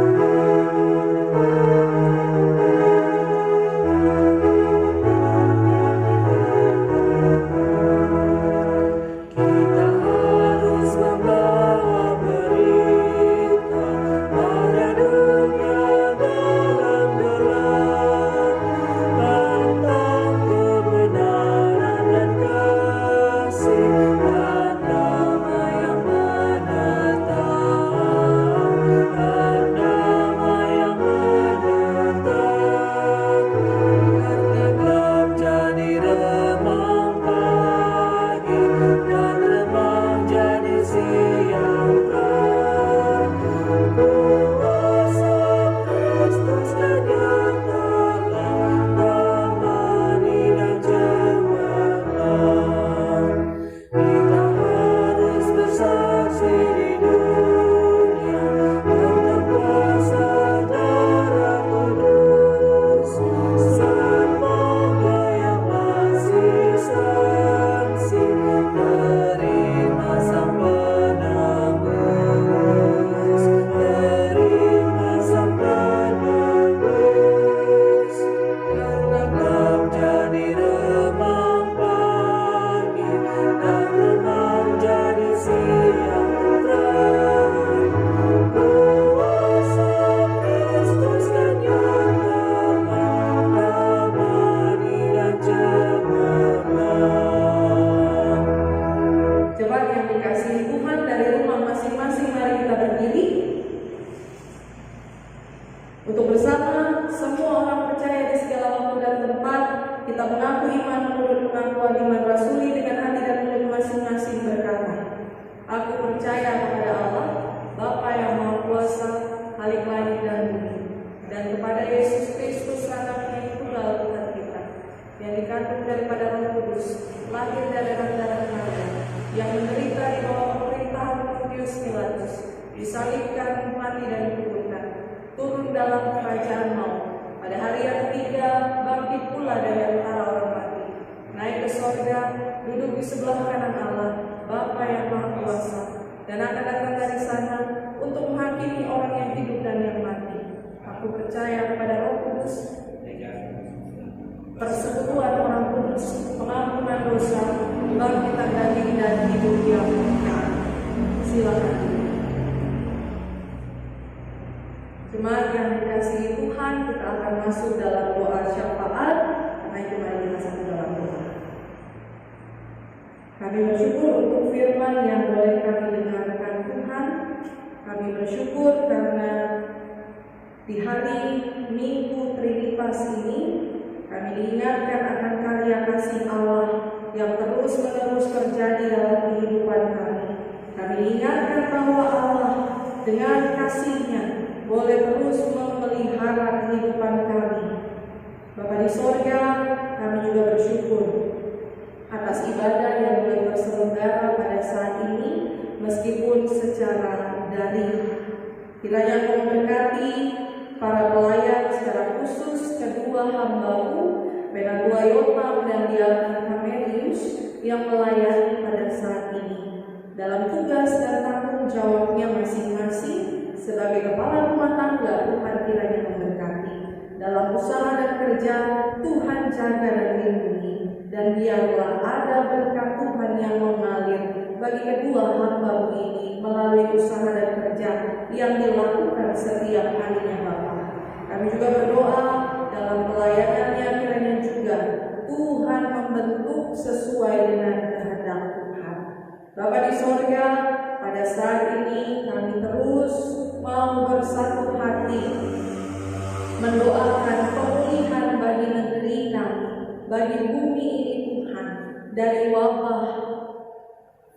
Speaker 2: disalibkan, mati dan dikuburkan, turun dalam kerajaan maut. Pada hari yang ketiga bangkit pula dari antara orang mati, naik ke sorga, duduk di sebelah kanan Allah, Bapa yang Maha Kuasa, dan akan datang dari sana untuk menghakimi orang yang hidup dan yang mati. Aku percaya kepada Roh Kudus, persekutuan orang kudus, pengampunan dosa, kebangkitan daging dan hidup yang kekal. Silakan. Jemaat yang dikasihi Tuhan, kita akan masuk dalam doa syafaat. Mari kita satu dalam doa. Kami bersyukur untuk firman yang boleh kami dengarkan Tuhan. Kami bersyukur karena di hari Minggu Trinitas ini kami diingatkan akan karya kasih Allah yang terus-menerus terjadi dalam kehidupan kami. Kami diingatkan bahwa Allah dengan kasih-Nya boleh terus memelihara kehidupan kami. Bapa di sorga, kami juga bersyukur atas ibadah yang boleh terselenggara pada saat ini, meskipun secara daring. Kiranya Engkau memberkati para pelayan secara khusus kedua hamba-Mu, Benadua Yotam dan Diakan Kamelius yang melayani pada saat ini dalam tugas dan tanggung jawabnya masing-masing sebagai kepala rumah tangga. Tuhan kiranya memberkati dalam usaha dan kerja, Tuhan jaga dan lindungi, dan biarlah ada berkat Tuhan yang mengalir bagi kedua hamba-Mu ini melalui usaha dan kerja yang dilakukan setiap harinya Bapa. Kami juga berdoa dalam pelayanannya, kiranya juga Tuhan membentuk sesuai dengan kehendak Tuhan. Bapa di sorga, pada saat ini kami terus mau bersatu hati mendoakan pemulihan bagi negeri kami, bagi bumi ini Tuhan, dari wabah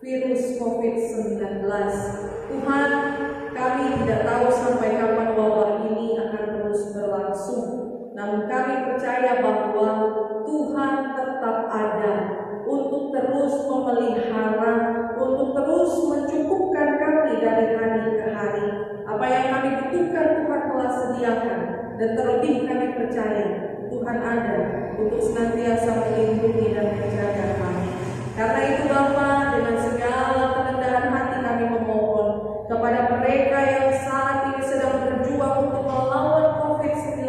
Speaker 2: virus COVID-19. Tuhan, kami tidak tahu sampai kapan wabah ini akan terus berlangsung, namun kami percaya bahwa Tuhan tetap ada untuk terus memelihara, untuk terus mencukupkan kami dari hari ke hari. Apa yang kami butuhkan Tuhan telah sediakan, dan terlebih kami percaya Tuhan ada untuk senantiasa melindungi dan menjaga kami. Karena itu Bapa, dengan segala kerendahan hati kami memohon kepada mereka yang saat ini sedang berjuang untuk melawan COVID-19,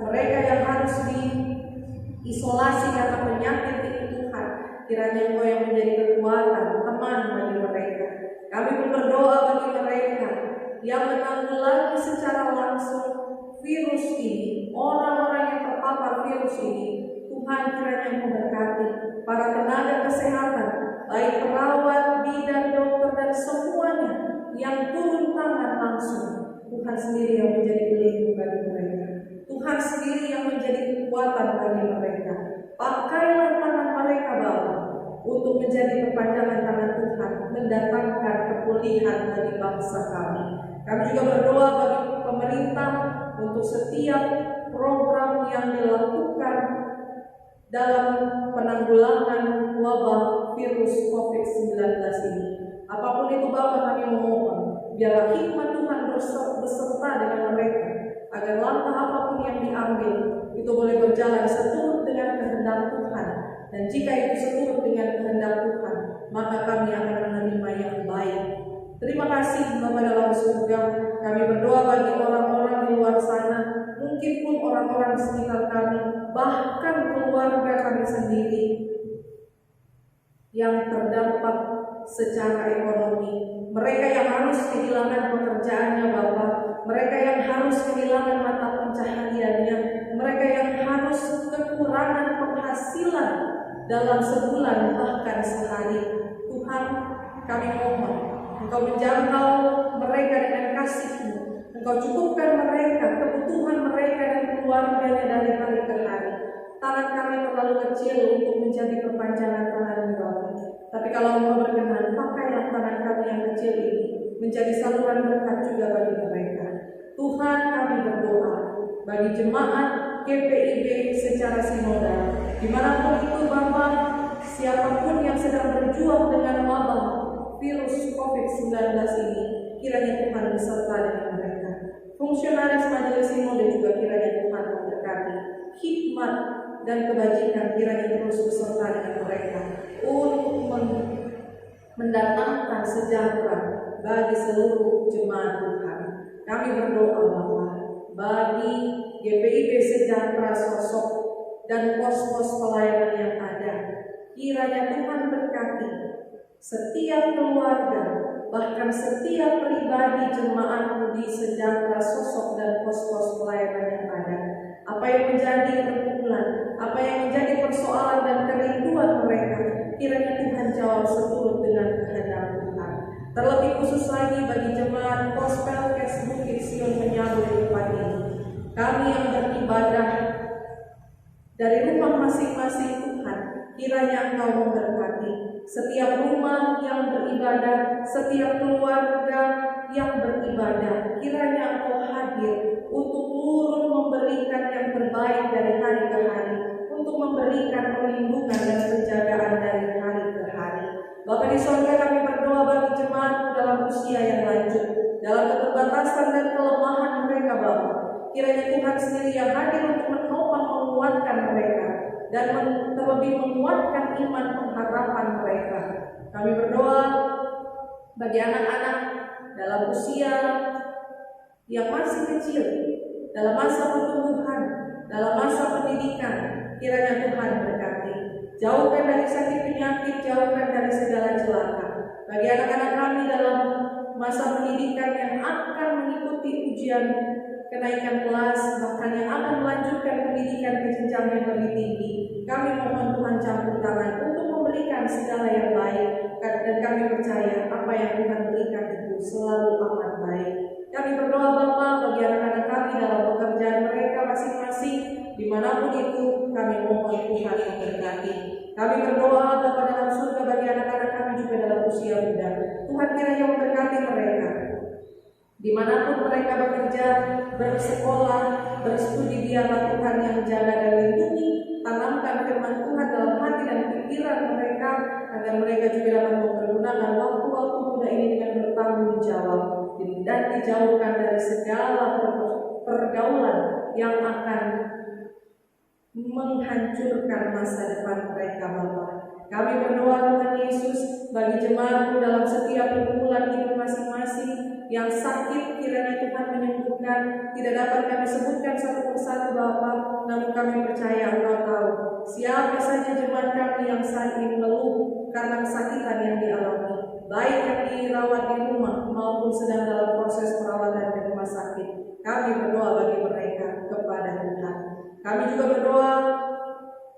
Speaker 2: mereka yang harus diisolasi karena penyakit ini Tuhan, kiranya Engkau yang menjadi kekuatan, teman bagi mereka. Kami pun berdoa bagi mereka yang menanggulangi secara langsung virus ini, orang-orang yang terpapar virus ini. Tuhan kiranya memberkati para tenaga kesehatan, baik perawat, bidan, dokter, dan semuanya yang turun tangan langsung. Tuhan sendiri yang menjadi pelindung bagi mereka. Tuhan sendiri yang menjadi kekuatan bagi mereka. Pakailah tangan mereka Bapa untuk menjadi perpanjangan tangan Tuhan, mendatangkan kepulihan bagi bangsa kami. Kami juga berdoa bagi pemerintah untuk setiap program yang dilakukan dalam penanggulangan wabah virus COVID-19 ini. Apapun itu Bapa, kami memohon biarlah hikmat Tuhan beserta dengan mereka, agar langkah apapun yang diambil itu boleh berjalan seturut dengan kehendak Tuhan. Dan jika itu seturut dengan kehendak Tuhan, maka kami akan menerima yang baik. Terima kasih Bapa dalam surga. Kami berdoa bagi orang-orang di luar sana, mungkin pun orang-orang di sekitar kami, bahkan keluarga kami sendiri yang terdampak secara ekonomi. Mereka yang harus kehilangan pekerjaannya Bapa, mereka yang harus kehilangan mata pencahariannya, mereka yang harus kekurangan penghasilan dalam sebulan bahkan sehari. Tuhan, kami mohon Engkau menjangkau mereka dengan kasih-Mu. Engkau cukupkan mereka, kebutuhan mereka dan keluarganya dari hari ke hari. Tangan kami terlalu kecil untuk menjadi perpanjangan tangan Engkau. Tapi kalau Engkau berkenan, pakailah tangan kami yang kecil ini menjadi saluran berkat juga bagi mereka. Tuhan, kami berdoa bagi jemaat GPIB secara sinodal, dimanapun itu Bapa, siapapun yang sedang berjuang dengan wabah virus COVID-19 ini, kiranya Tuhan beserta dengan mereka. Fungsionaris majelis sinode juga kiranya Tuhan memberkati. Hikmat dan kebajikan kiranya terus beserta dengan mereka untuk mendatangkan sejahtera bagi seluruh jemaat Tuhan. Kami berdoa Bapa, bagi GPIB Sejahtera Sosok dan pos-pos pelayanan yang ada, kiranya Tuhan berkati setiap keluarga, bahkan setiap pribadi jemaat di Sejahtera Sosok dan pos-pos pelayanan yang ada. Apa yang menjadi pergumulan, apa yang menjadi persoalan dan kerinduan mereka, kiranya Tuhan jawab seturut dengan kehendak Tuhan. Terlebih khusus lagi bagi jemaat Gospel Kes Bukit Sion menyambut tempat ini. Kami yang beribadah dari rumah masing-masing Tuhan, kiranya Engkau memberkati setiap rumah yang beribadah, setiap keluarga yang beribadah. Kiranya Engkau hadir untuk turun memberikan yang terbaik dari hari ke hari, untuk memberikan perlindungan dan penjagaan dari hari ke hari. Bapa di surga, kami berdoa bagi jemaat dalam usia yang lanjut, dalam keterbatasan dan kelemahan mereka Bapa. Kiranya Tuhan sendiri yang hadir untuk menopang, menguatkan mereka, dan terlebih menguatkan iman pengharapan mereka. Kami berdoa bagi anak-anak dalam usia yang masih kecil, dalam masa pertumbuhan, dalam masa pendidikan, kiranya Tuhan berkati. Jauhkan dari sakit penyakit, jauhkan dari segala celaka. Bagi anak-anak kami dalam masa pendidikan yang akan mengikuti ujian kenaikan kelas, bahkan yang akan melanjutkan pendidikan ke jenjang yang lebih tinggi, kami mohon Tuhan campur tangan untuk memberikan segala yang baik, dan kami percaya apa yang Tuhan berikan itu selalu amat baik. Kami berdoa Bapa bagi anak-anak kami dalam pekerjaan mereka masing-masing, dimanapun itu kami mohon Tuhan memberkati. Kami berdoa Bapa dalam surga bagi anak-anak kami juga dalam usia muda. Tuhan kiranya memberkati mereka, dimanapun mereka bekerja, bersekolah, berstudi, biarlah Tuhan yang jaga dan lindungi. Tanamkan firman Tuhan dalam hati dan pikiran mereka, agar mereka juga dapat mempergunakan waktu-waktu muda ini dengan bertanggung jawab, dan dijauhkan dari segala pergaulan yang akan menghancurkan masa depan mereka Bapa. Kami berdoa Tuhan Yesus bagi jemaatmu dalam setiap pergumulan hidup masing-masing yang sakit, kiranya Tuhan menyembuhkan. Tidak dapat kami sebutkan satu persatu Bapa, namun kami percaya Engkau tahu siapa saja jemaat kami yang saat ini mengeluh karena kesakitan yang dialami, baik yang dirawat di rumah maupun sedang dalam proses perawatan di rumah sakit. Kami berdoa bagi mereka kepada Tuhan. Kami juga berdoa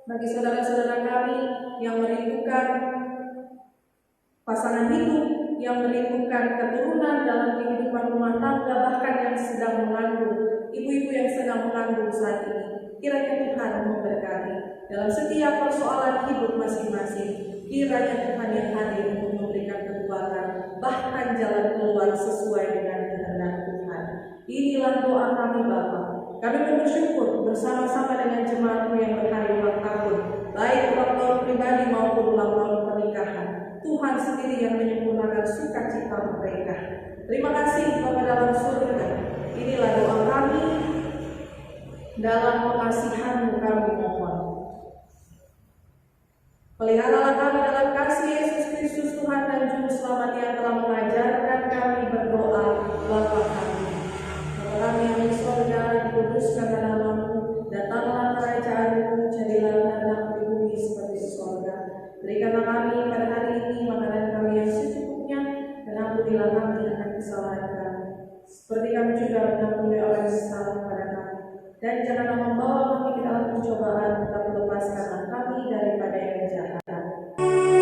Speaker 2: bagi saudara-saudara kami yang merindukan pasangan hidup, yang merindukan keturunan dalam kehidupan rumah tangga, bahkan yang sedang mengandung, ibu-ibu yang sedang mengandung saat ini. Kiranya Tuhan memberkati dalam setiap persoalan hidup masing-masing. Kiranya Tuhan yang hadir untuk memberikan kekuatan, bahkan jalan keluar sesuai dengan kehendak Tuhan. Inilah doa kami Bapa. Kami bersyukur bersama-sama dengan jemaatmu yang berhari ulang tahun, baik ulang tahun pribadi maupun ulang tahun pernikahan. Tuhan sendiri yang menyempurnakan sukacita mereka. Terima kasih Bapa dalam surga. Inilah doa kami, dalam pengasihan-Mu kami mohon. Peliharalah kami dalam kasih Yesus Kristus Tuhan dan Juru Selamat yang telah mengajarkan kami berdoa Bapa kami. Bapa kami yang di surga, dikuduskan nama-Mu, datanglah kerajaan-Mu, jadilah kehendak-Mu di bumi seperti di surga. Berikanlah kami pada hari ini makanan kami yang secukupnya, dan ampunilah kami akan kesalahan kami, seperti kami juga mengampuni orang yang salah kepada kami. Dan janganlah membawa kami ke dalam pencobaan, tetapi lepaskanlah kami daripada yang jahat.
Speaker 3: Amin.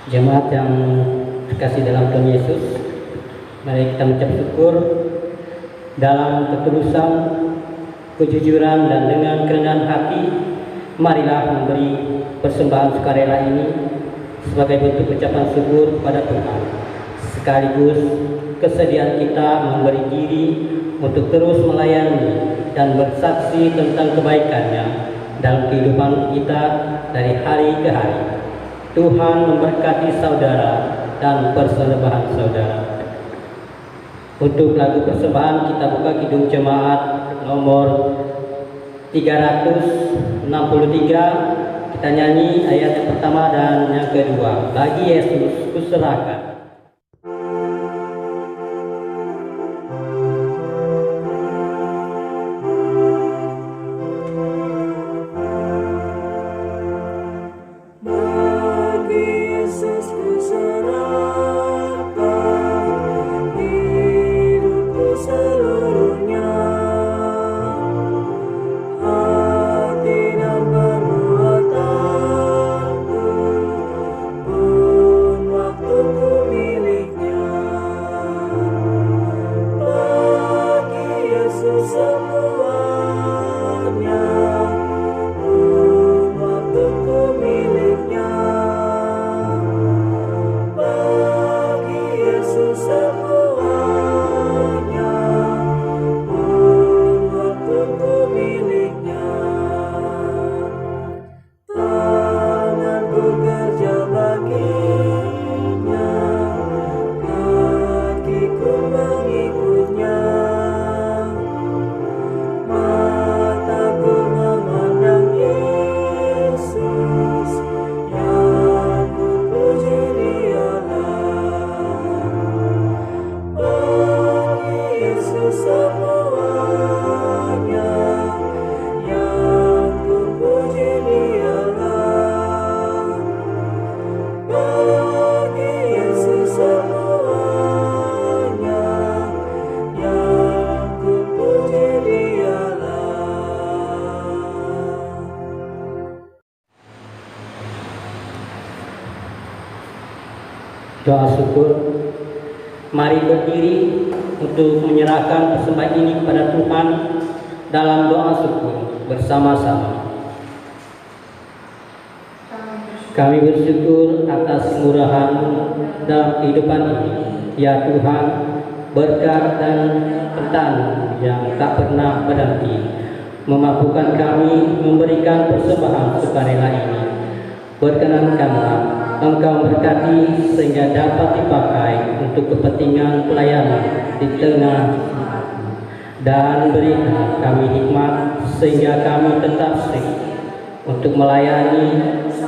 Speaker 4: Jemaat yang terkasih dalam Tuhan Yesus, mari kita mengucap syukur dalam ketulusan, kejujuran, dan dengan kerendahan hati. Marilah memberi persembahan sukarela ini sebagai bentuk ucapan syukur kepada Tuhan, sekaligus kesediaan kita memberi diri untuk terus melayani dan bersaksi tentang kebaikannya dalam kehidupan kita dari hari ke hari. Tuhan memberkati saudara dan persembahan saudara. Untuk lagu persembahan kita buka Kidung Jemaat nomor 363. Kita nyanyi ayat yang pertama dan yang kedua. Bagi Yesus kuserahkan. Doa syukur. Mari berdiri untuk menyerahkan persembahan ini kepada Tuhan dalam doa syukur bersama-sama. Kami bersyukur atas murahan-Mu dalam kehidupan ini, ya Tuhan, berkat dan petan yang tak pernah berhenti memampukan kami memberikan persembahan sukarela ini. Berkenankanlah Engkau berkati sehingga dapat dipakai untuk kepentingan pelayanan di tengah, dan berikan kami hikmat sehingga kami tetap setia untuk melayani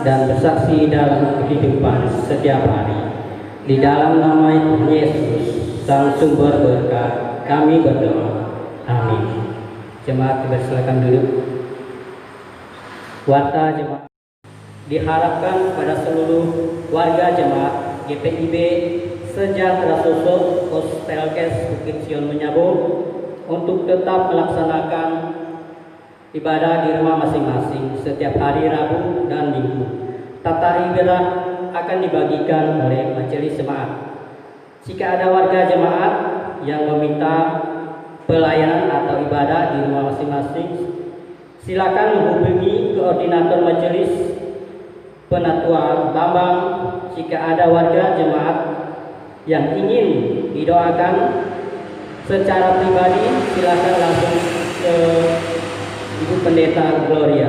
Speaker 4: dan bersaksi dalam kehidupan setiap hari. Di dalam nama Yesus, Sang Sumber berkat, kami berdoa. Amin. Jemaat dipersilakan duduk. Warta jemaat. Diharapkan pada seluruh warga jemaat GPIB Sejahtera Sosok Kospelkes Bukit Sion Menyabo untuk tetap melaksanakan ibadah di rumah masing-masing setiap hari Rabu dan Minggu. Tata ibadah akan dibagikan oleh majelis jemaat. Jika ada warga jemaat yang meminta pelayanan atau ibadah di rumah masing-masing, silakan menghubungi koordinator majelis Penatua Bambang. Jika ada warga jemaat yang ingin didoakan secara pribadi, silakan langsung ke Ibu Pendeta Gloria.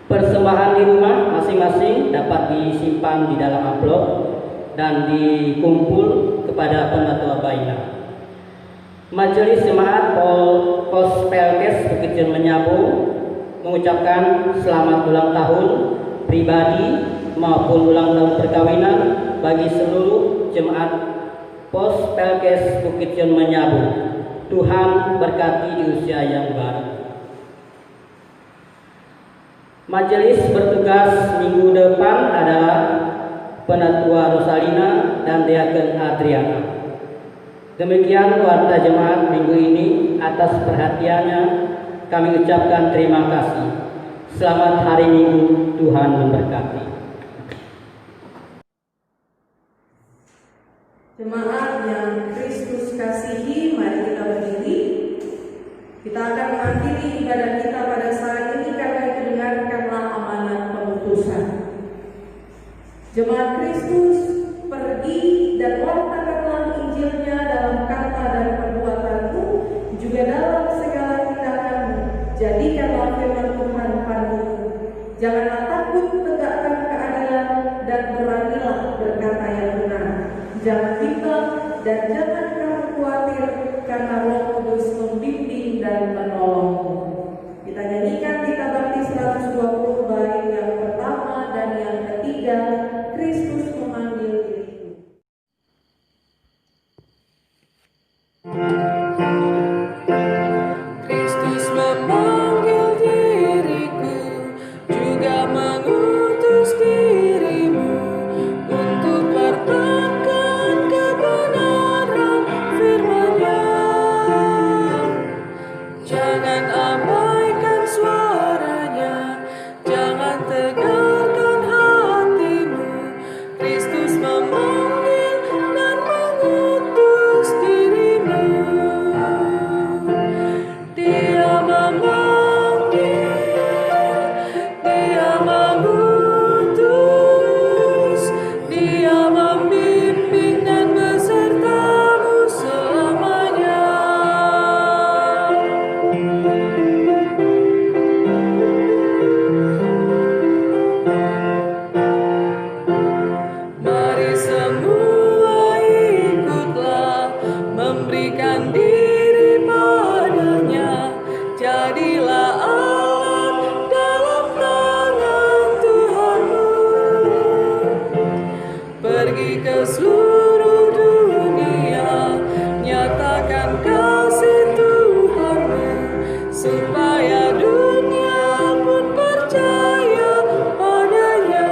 Speaker 4: Persembahan di rumah masing-masing dapat disimpan di dalam amplop dan dikumpul kepada Penatua Baina. Majelis Jemaat Kospelkes Bukit Sion Menyabo mengucapkan selamat ulang tahun pribadi maupun ulang tahun perkawinan bagi seluruh jemaat Kospelkes Bukit Sion Menyabo. Tuhan berkati di usia yang baru. Majelis bertugas minggu depan adalah Penatua Rosalina dan Diaken Adriana. Demikian warta jemaat minggu ini. Atas perhatiannya kami ucapkan terima kasih. Selamat hari Minggu, Tuhan memberkati.
Speaker 2: Jemaat yang Kristus kasihi, mari kita berdiri. Kita akan mengakhiri ibadah kita pada saat ini karena itu dengarkanlah amanat pemutusan. Jemaat Kristus, pergi dan wartakanlah Injilnya dalam kata dan perbuatanmu, juga dalam segala tindakanmu. Jadikanlah firman Tuhan pandumu. Janganlah takut tegakkan keadilan dan beranilah berkata yang benar. Jangan bimbang dan jangan kamu khawatir karena Roh Kudus membimbing dan menolongmu. Kita nyanyikan Kita Bakti 120 bait yang pertama dan yang ketiga, Kristus memanggil diriku.
Speaker 3: Kristus memanggil diriku, juga mengutus dirimu untuk wartakan kebenaran firman-Nya. Jangan abaikan suaranya, jangan tegarkan hatimu. Kristus memanggil dan mengutus dirimu. Dia memanggil, Dia mengutus, Dia membimbing dan besertamu selamanya. Mari semua ikutlah memberikan diri padanya. Jadilah alat dalam tangan Tuhanmu. Pergi ke seluruh dunia, nyatakan kasih Tuhanmu, supaya dunia pun percaya padanya.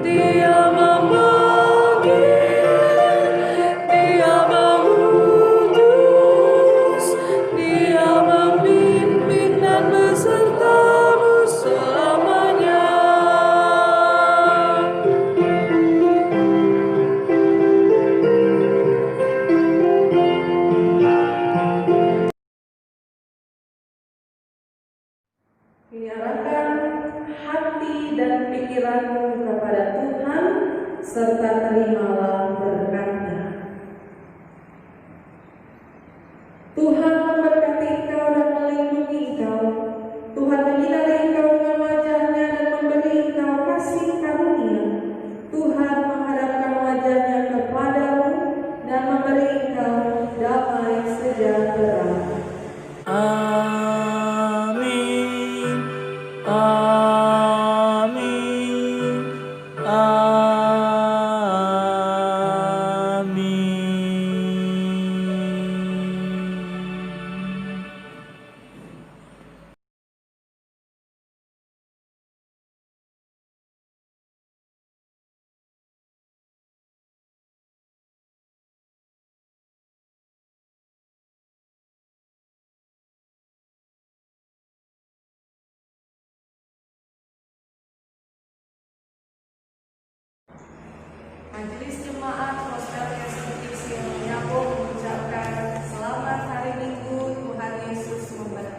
Speaker 3: Dia memanggil, Dia mengutus, Dia membimbing dan besertamu selamanya.
Speaker 2: Kini arahkan hati dan pikiranmu kepada Tuhan, serta terimalah berkat-Nya. Tuhan memberkati engkau dan melindungi engkau. Tuhan menyinari engkau dengan wajah-Nya dan memberi engkau kasih karunia. Tuhan menghadapkan wajah-Nya kepadamu dan memberi engkau damai sejahtera.
Speaker 3: Amin. Amin. Amin.
Speaker 2: Majelis Jemaat Gospel Yesus yang menyambut mengucapkan selamat hari Minggu, Tuhan Yesus memberkati.